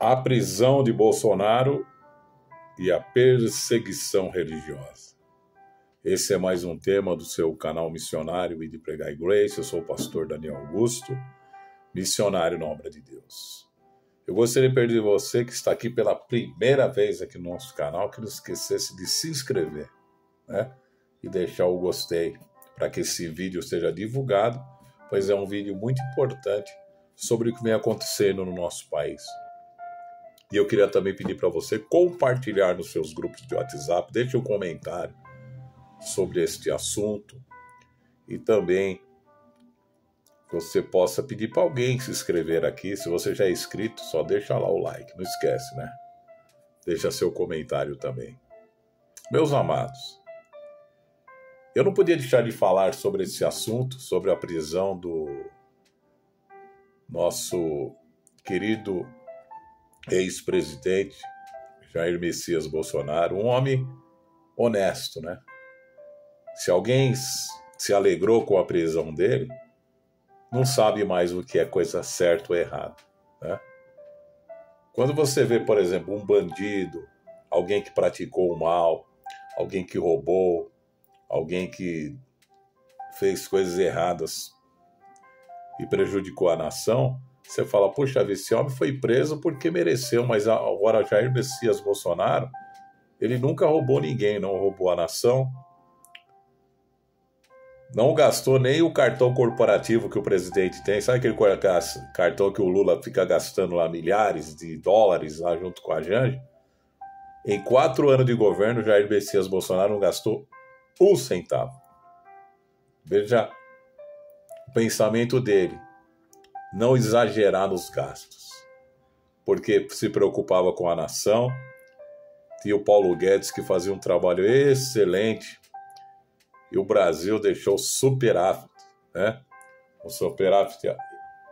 A prisão de Bolsonaro e a perseguição religiosa. Esse é mais um tema do seu canal missionário e de Pregar Grace. Eu sou o pastor Daniel Augusto, missionário na obra de Deus. Eu gostaria de pedir a você que está aqui pela primeira vez aqui no nosso canal, que não esquecesse de se inscrever, né? E deixar o gostei para que esse vídeo seja divulgado, pois é um vídeo muito importante sobre o que vem acontecendo no nosso país. E eu queria também pedir para você compartilhar nos seus grupos de WhatsApp, deixe um comentário sobre este assunto e também você possa pedir para alguém se inscrever aqui. Se você já é inscrito, só deixa lá o like, não esquece, né? Deixa seu comentário também. Meus amados, eu não podia deixar de falar sobre esse assunto, sobre a prisão do nosso querido ex-presidente Jair Messias Bolsonaro, um homem honesto, né? Se alguém se alegrou com a prisão dele, não sabe mais o que é coisa certa ou errada, né? Quando você vê, por exemplo, um bandido, alguém que praticou o mal, alguém que roubou, alguém que fez coisas erradas e prejudicou a nação, você fala, puxa vida, esse homem foi preso porque mereceu, mas agora Jair Messias Bolsonaro, ele nunca roubou ninguém, não roubou a nação, não gastou nem o cartão corporativo que o presidente tem. Sabe aquele cartão que o Lula fica gastando lá milhares de dólares lá junto com a Janja? Em 4 anos de governo, Jair Messias Bolsonaro não gastou um centavo. Veja o pensamento dele. Não exagerar nos gastos, porque se preocupava com a nação. Tinha o Paulo Guedes, que fazia um trabalho excelente, e o Brasil deixou superávit, né? Um superávit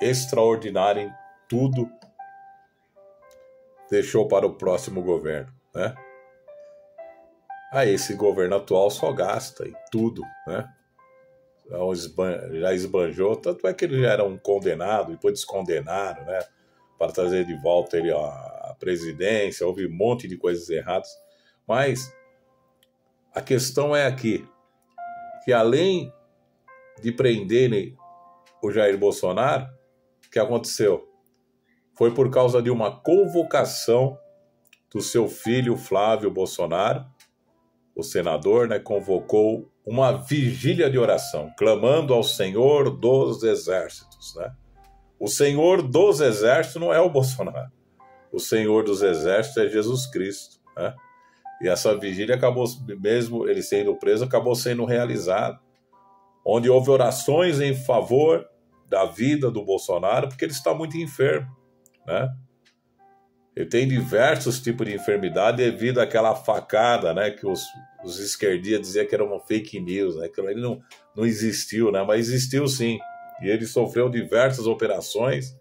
extraordinário em tudo, deixou para o próximo governo, né? Aí esse governo atual só gasta em tudo, né? Já esbanjou, tanto é que ele já era um condenado, depois descondenaram, né, para trazer de volta ele à presidência, houve um monte de coisas erradas, mas a questão é aqui, que além de prenderem o Jair Bolsonaro, o que aconteceu? Foi por causa de uma convocação do seu filho Flávio Bolsonaro, o senador, né, convocou uma vigília de oração, clamando ao Senhor dos Exércitos, né? O Senhor dos Exércitos não é o Bolsonaro. O Senhor dos Exércitos é Jesus Cristo, né? E essa vigília acabou, mesmo ele sendo preso, acabou sendo realizada, onde houve orações em favor da vida do Bolsonaro, porque ele está muito enfermo, né? Ele tem diversos tipos de enfermidade devido àquela facada, né, que os esquerdistas diziam que era uma fake news, né, que ele não existiu, né, mas existiu sim. E ele sofreu diversas operações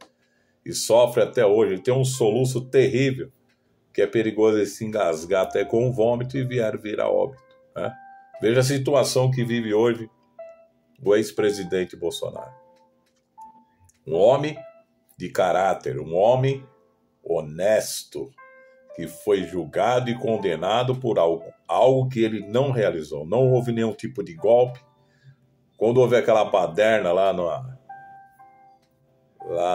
e sofre até hoje. Ele tem um soluço terrível, que é perigoso ele se engasgar até com vômito e vir a óbito, né? Veja a situação que vive hoje o ex-presidente Bolsonaro. Um homem de caráter, um homem honesto, que foi julgado e condenado por algo que ele não realizou. Não houve nenhum tipo de golpe. Quando houve aquela baderna lá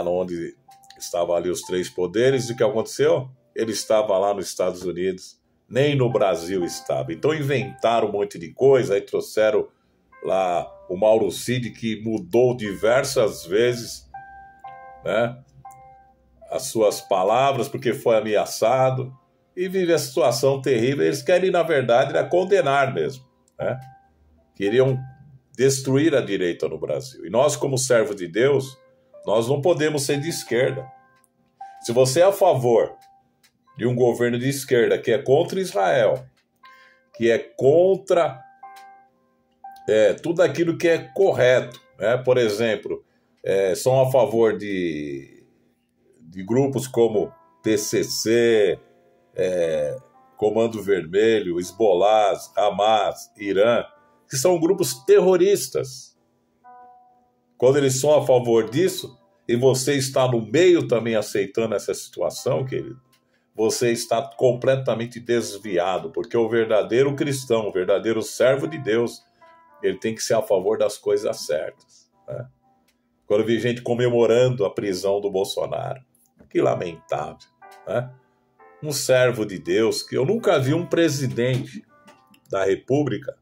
onde estavam ali os 3 poderes, o que aconteceu? Ele estava lá nos Estados Unidos, nem no Brasil estava. Então inventaram um monte de coisa, aí trouxeram lá o Mauro Cid, que mudou diversas vezes, né, as suas palavras, porque foi ameaçado, e vive a situação terrível. Eles querem, na verdade, condenar mesmo, né? Queriam destruir a direita no Brasil. E nós, como servos de Deus, nós não podemos ser de esquerda. Se você é a favor de um governo de esquerda que é contra Israel, que é contra tudo aquilo que é correto, né? Por exemplo, são a favor de grupos como PCC, Comando Vermelho, Hezbollah, Hamas, Irã, que são grupos terroristas. Quando eles são a favor disso, e você está no meio também aceitando essa situação, querido, você está completamente desviado, porque o verdadeiro cristão, o verdadeiro servo de Deus, ele tem que ser a favor das coisas certas, né? Quando eu vi gente comemorando a prisão do Bolsonaro, que lamentável, né? Um servo de Deus, que eu nunca vi um presidente da República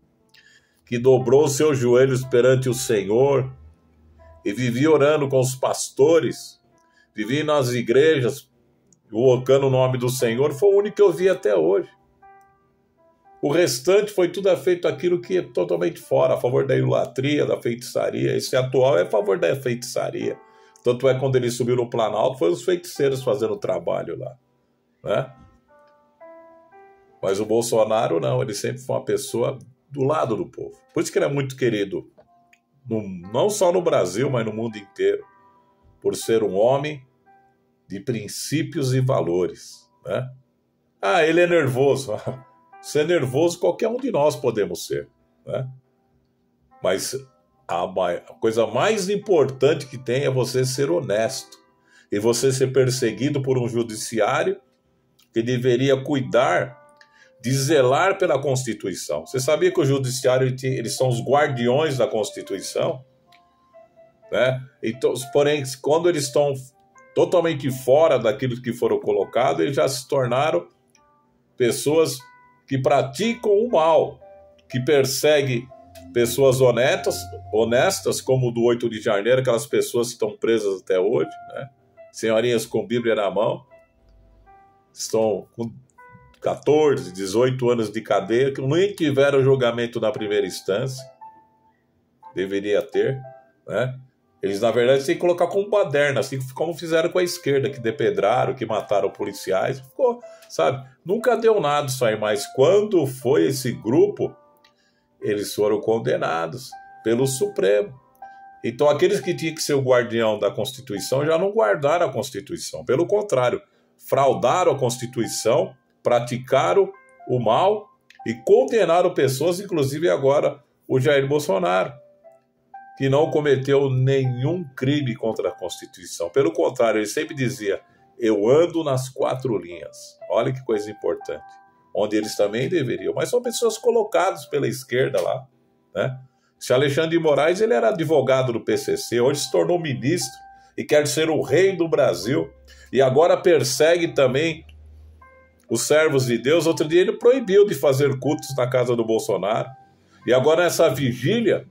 que dobrou seus joelhos perante o Senhor e vivia orando com os pastores, vivia nas igrejas, invocando o nome do Senhor, foi o único que eu vi até hoje. O restante foi tudo feito aquilo que é totalmente fora, a favor da idolatria, da feitiçaria. Esse atual é a favor da feitiçaria. Tanto é quando ele subiu no Planalto, foi os feiticeiros fazendo o trabalho lá, né? Mas o Bolsonaro não, ele sempre foi uma pessoa do lado do povo. Por isso que ele é muito querido, não só no Brasil, mas no mundo inteiro, por ser um homem de princípios e valores, né? Ah, ele é nervoso. Ser nervoso qualquer um de nós podemos ser, né? Mas a coisa mais importante que tem é você ser honesto e você ser perseguido por um judiciário que deveria cuidar de zelar pela Constituição. Você sabia que o judiciário, eles são os guardiões da Constituição, né? Então, porém, quando eles estão totalmente fora daquilo que foram colocados, eles já se tornaram pessoas que praticam o mal, que perseguem pessoas honestas, como o do 8 de janeiro, aquelas pessoas que estão presas até hoje, né? Senhorinhas com Bíblia na mão, estão com 14, 18 anos de cadeia, que nem tiveram julgamento na primeira instância, deveria ter, né? Eles, na verdade, têm que colocar como baderna, assim como fizeram com a esquerda, que depedraram, que mataram policiais. Ficou, sabe? Nunca deu nada isso aí, mas quando foi esse grupo, eles foram condenados pelo Supremo. Então, aqueles que tinham que ser o guardião da Constituição já não guardaram a Constituição. Pelo contrário, fraudaram a Constituição, praticaram o mal e condenaram pessoas, inclusive agora o Jair Bolsonaro, que não cometeu nenhum crime contra a Constituição. Pelo contrário, ele sempre dizia, eu ando nas 4 linhas. Olha que coisa importante. Onde eles também deveriam. Mas são pessoas colocadas pela esquerda lá, né? Se Alexandre de Moraes, ele era advogado do PCC, hoje se tornou ministro e quer ser o rei do Brasil. E agora persegue também os servos de Deus. Outro dia ele proibiu de fazer cultos na casa do Bolsonaro. E agora nessa vigília,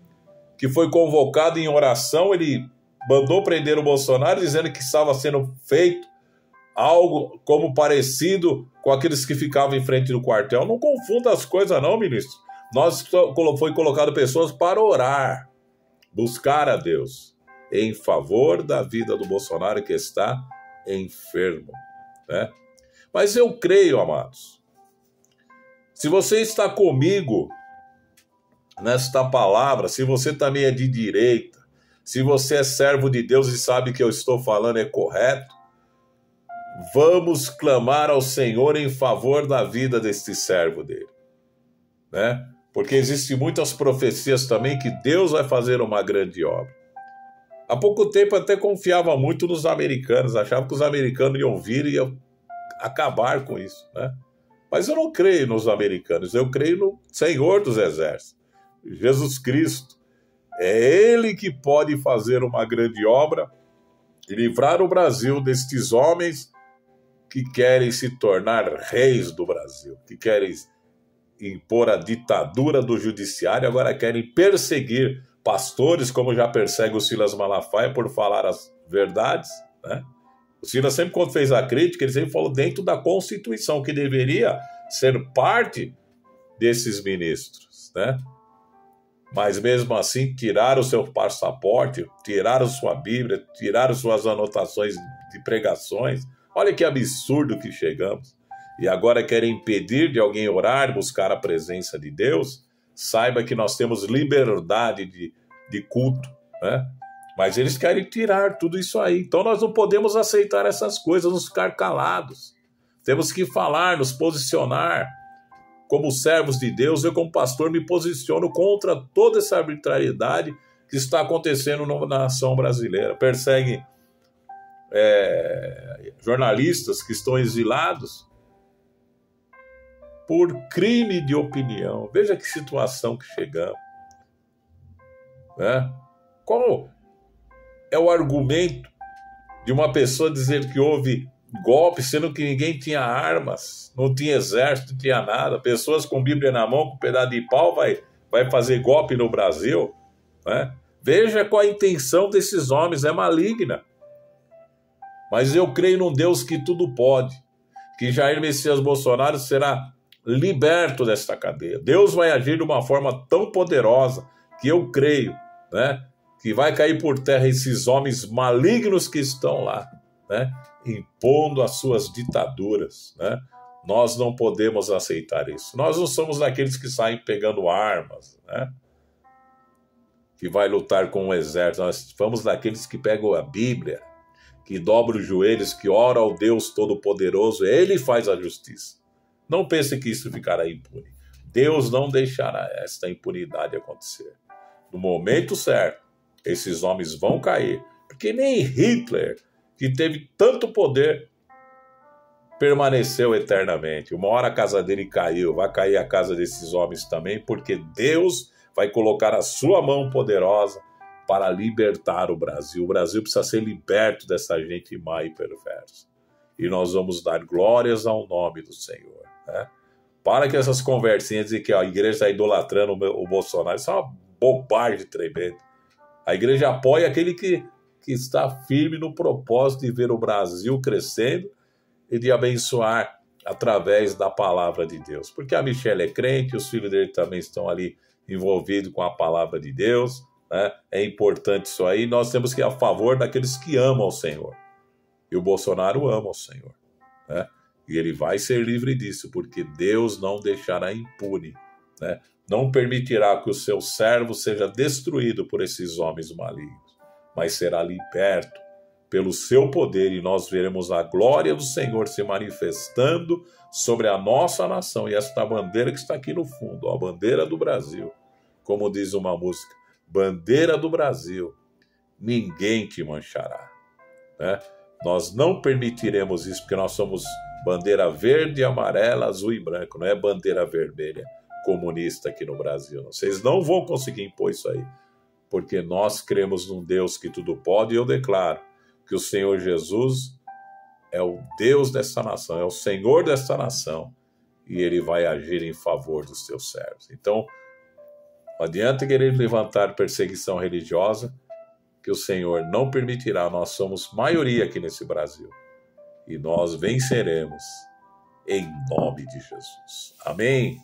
que foi convocado em oração, ele mandou prender o Bolsonaro, dizendo que estava sendo feito algo como parecido com aqueles que ficavam em frente do quartel. Não confunda as coisas não, ministro. Foi colocado pessoas para orar, buscar a Deus, em favor da vida do Bolsonaro, que está enfermo, né? Mas eu creio, amados, se você está comigo nesta palavra, se você também é de direita, se você é servo de Deus e sabe que eu estou falando é correto, vamos clamar ao Senhor em favor da vida deste servo dele, né? Porque existem muitas profecias também que Deus vai fazer uma grande obra. Há pouco tempo eu até confiava muito nos americanos, achava que os americanos iam vir e iam acabar com isso, né? Mas eu não creio nos americanos, eu creio no Senhor dos Exércitos, Jesus Cristo. É Ele que pode fazer uma grande obra e livrar o Brasil destes homens que querem se tornar reis do Brasil, que querem impor a ditadura do judiciário, agora querem perseguir pastores, como já persegue o Silas Malafaia por falar as verdades, né? O Silas sempre, quando fez a crítica, ele sempre falou dentro da Constituição, que deveria ser parte desses ministros, né? Mas mesmo assim, tiraram o seu passaporte, tiraram sua Bíblia, tiraram suas anotações de pregações. Olha que absurdo que chegamos. E agora querem impedir de alguém orar, buscar a presença de Deus. Saiba que nós temos liberdade de culto, né? Mas eles querem tirar tudo isso aí. Então nós não podemos aceitar essas coisas, nos ficar calados. Temos que falar, nos posicionar. Como servos de Deus, eu como pastor me posiciono contra toda essa arbitrariedade que está acontecendo na nação brasileira. Perseguem jornalistas que estão exilados por crime de opinião. Veja que situação que chegamos. Né? Qual é o argumento de uma pessoa dizer que houve golpe, sendo que ninguém tinha armas, não tinha exército, não tinha nada? Pessoas com Bíblia na mão, com um pedaço de pau, vai fazer golpe no Brasil? Né? Veja qual a intenção desses homens, é maligna. Mas eu creio num Deus que tudo pode, que Jair Messias Bolsonaro será liberto desta cadeia. Deus vai agir de uma forma tão poderosa que eu creio, né, que vai cair por terra esses homens malignos que estão lá, né, impondo as suas ditaduras. Né? Nós não podemos aceitar isso. Nós não somos daqueles que saem pegando armas, né, que vai lutar com o exército. Nós somos daqueles que pegam a Bíblia, que dobram os joelhos, que oram ao Deus Todo-Poderoso. Ele faz a justiça. Não pense que isso ficará impune. Deus não deixará esta impunidade acontecer. No momento certo, esses homens vão cair. Porque nem Hitler, que teve tanto poder, permaneceu eternamente. Uma hora a casa dele caiu, vai cair a casa desses homens também, porque Deus vai colocar a sua mão poderosa para libertar o Brasil. O Brasil precisa ser liberto dessa gente má e perversa. E nós vamos dar glórias ao nome do Senhor. Né? Para que essas conversinhas de que a igreja está idolatrando o Bolsonaro, isso é uma bobagem tremenda. A igreja apoia aquele que está firme no propósito de ver o Brasil crescendo e de abençoar através da palavra de Deus. Porque a Michelle é crente, os filhos dele também estão ali envolvidos com a palavra de Deus. Né? É importante isso aí. Nós temos que ir a favor daqueles que amam o Senhor. E o Bolsonaro ama o Senhor. Né? E ele vai ser livre disso, porque Deus não deixará impune. Né? Não permitirá que o seu servo seja destruído por esses homens malignos, mas será liberto pelo seu poder, e nós veremos a glória do Senhor se manifestando sobre a nossa nação. E esta bandeira que está aqui no fundo, a bandeira do Brasil, como diz uma música, bandeira do Brasil, ninguém te manchará. Né? Nós não permitiremos isso, porque nós somos bandeira verde, amarela, azul e branco, não é bandeira vermelha comunista aqui no Brasil. Vocês não vão conseguir impor isso aí, porque nós cremos num Deus que tudo pode, e eu declaro que o Senhor Jesus é o Deus dessa nação, é o Senhor dessa nação, e Ele vai agir em favor dos seus servos. Então, não adianta querer levantar perseguição religiosa, que o Senhor não permitirá. Nós somos maioria aqui nesse Brasil, e nós venceremos em nome de Jesus. Amém?